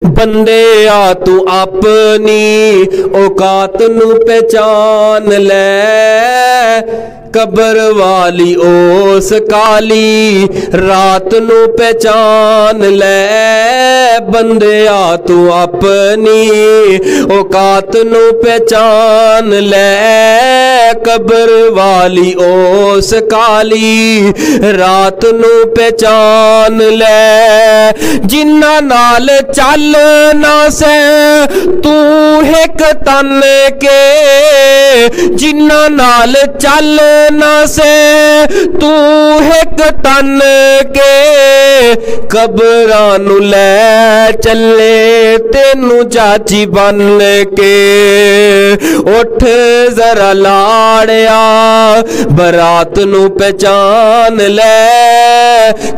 बंदे आ तू अपनी औकात नू पहचान ले, कबर वाली ओस काली रात नू पहचान ले। बंदे आ तू अपनी औकात नू पहचान ले, कबर वाली ओस काली रात नू पहचान ले। जिन्ना नाल चल ना से तू एक तन के, जिन्ना नाल चल ना से तू एक तन के, कबरां नू ले चले तेनू चाची बन के। उठ जरा लाड़िया बरात नू पहचान ले,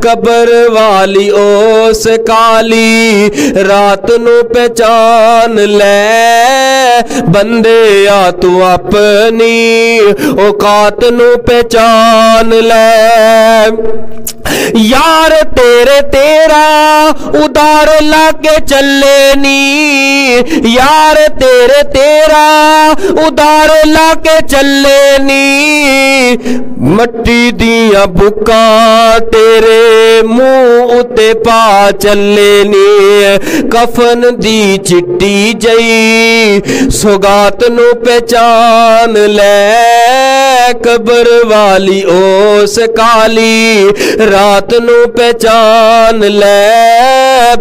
कबर वाली ओस काली रात नू पहचान ले। बंदे आ तू अपनी औकात नू पहचान ले। यार तेरे तेरा उदार लाके चले नी, यार तेरे तेरा उदार लाके चले नी। मट्टी दिया बुका तेरे मुंह उते पा चले नी। कफन दी चिट्टी जई सौगात नू पहचान ले, कबर वाली ओस काली रात नू पहचान ले।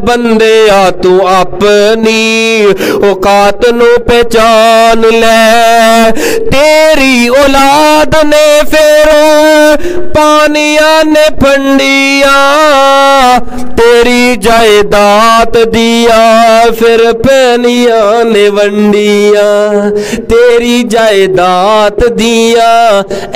बंदे आ तू अपनी औकात नू पहचान ले। तेरी औलाद ने फेरो पानिया ने फंडिया, तेरी जायदाद दिया फिर पैनिया ने वंडिया। तेरी जायदाद दिया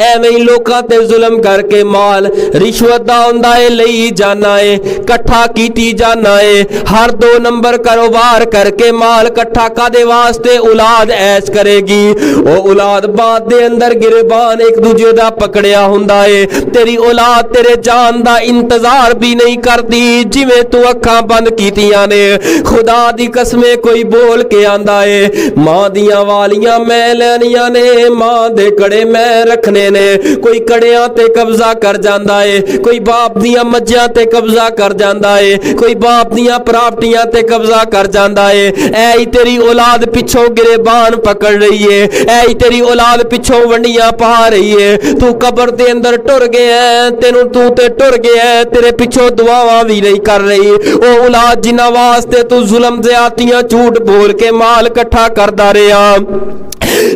एवें लोकां ते जुल्म करके माल रिश्वत दा हुंदा है लई जाना है, कट्ठा कीती जाना है। हर 2 नंबर कारोबार करके माल कट्ठा कादे वास्ते? औलाद ऐश करेगी। ओ औलाद बाद दे अंदर गिरबान एक दूजे दा पकड़िया हुंदा है। तेरी औलाद तेरे जान दा इंतजार भी नहीं करती जिवें तू अखां बंद कीतियां ने। खुदा दी कसमें कोई बोल के आंदा है, मां दियां वालियां मैं लैनियां ने, मां दे कड़े मैं रखने ने। कोई कड़ियां ते कब्जा कर जांदा है, कोई बाप दियां मज्जियां ते कब्जा कर जांदा है, कोई बाप दियां प्रॉपर्टियां ते कब्जा कर जांदा है। ऐ ही तेरी औलाद पिछों गिरेबान पकड़ रही है, ऐ ही तेरी औलाद पिछों वंडियां पा रही है। तू कब्र दे अंदर टुर गया है, तेनू तू ते टुर गया है, तेरे पिछों दुआवां भी नहीं कर रही। ओ औलाद जिन्हां वास्ते तू जुल्म ज़्यादतियां झूठ बोल के माल इकट्ठा करदा रहा,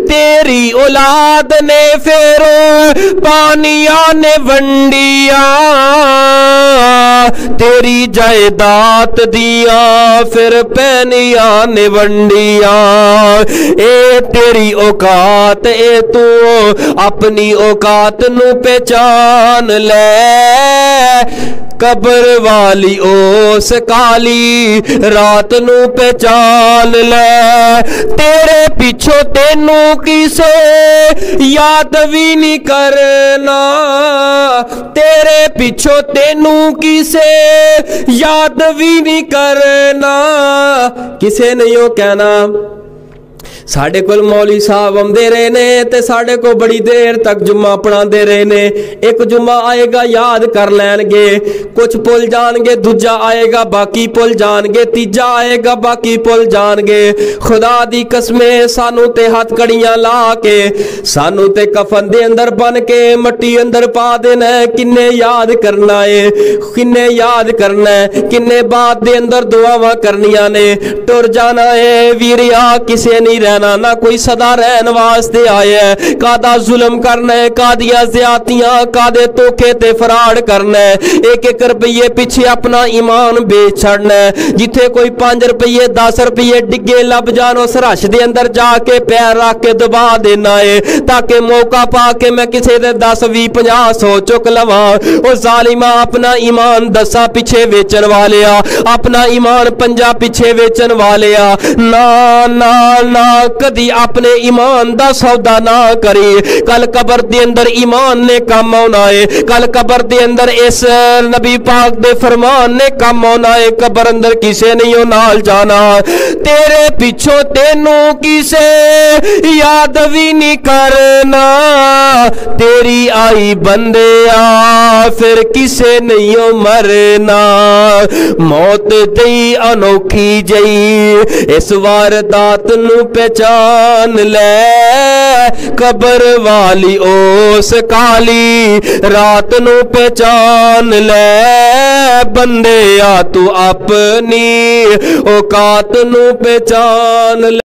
तेरी औलाद ने फिर पानिया ने वंडिया, तेरी जायदाद दिया फिर पैनिया ने वंडिया। ए तेरी औकात ए तू अपनी औकात नू पहचान ले, कब्र वाली ओस काली रात नू पहचान ले। तेरे पिछो तेनू किसे याद भी नहीं करना, तेरे पिछो तेनू किसे याद भी नहीं करना। किसे नहीं हो कहना साढ़े कोल मौली साहब आंदे रहे ने ते साढ़े को बड़ी देर तक जुम्मा पढ़ाते रहे ने। एक जुम्मा आएगा याद कर लैणगे, कुछ भुल जाणगे, दूजा आएगा बाकी भुल जाणगे, तीजा आएगा बाकी भुल जाणगे। खुदा दी कसमें सानू ते हथ कड़ियां ला के सानू ते कफन दे अंदर बन के मट्टी अंदर पा देना है। किन्ने याद करना है, किन्ने याद करना है, किन्ने बाद दे अंदर दुआवां करनियां ने। टुर जाना है वीरिया, किसे नहीं रहना, ना कोई सदा रहन वास्ते आया है। कादा जुल्म करना है, कादियां ज़्यादतियां, कादे धोखे ते फराड करना है। 1-1 रुपये पीछे अपना ईमान बेच छड़ना है। जिथे कोई 5 रुपये 10 रुपये डिगे लब जान उस रश दे अंदर जाके पैर रख के दबा देना है, ताकि मौका पा के मैं किसी दे 10 20 50 100 चुक लवा। ओ जालिमा अपना ईमान 10 पीछे वेचन वाले आ, अपना ईमान 5 पीछे वेचन वाले आ। ना ना ना कदी अपने ईमान दा सौदा ना करी। कल कबर दे अंदर ईमान ने काम आना है, कल कबर दे अंदर इस नबी पाक दे फरमान ने काम आना है। कबर अंदर किसे नहीं हो नाल जाना, तेरे पिछों तेनू किसे याद भी नहीं करना। तेरी आई बंदे आ फिर किसे नहीं हो मरना। मौत दी अनोखी जई इस वारदात नू पहचान ले। कबर वाली ओस काली रात नू पहचान ले। बंदे आ तू अपनी औकात नू पहचान ले।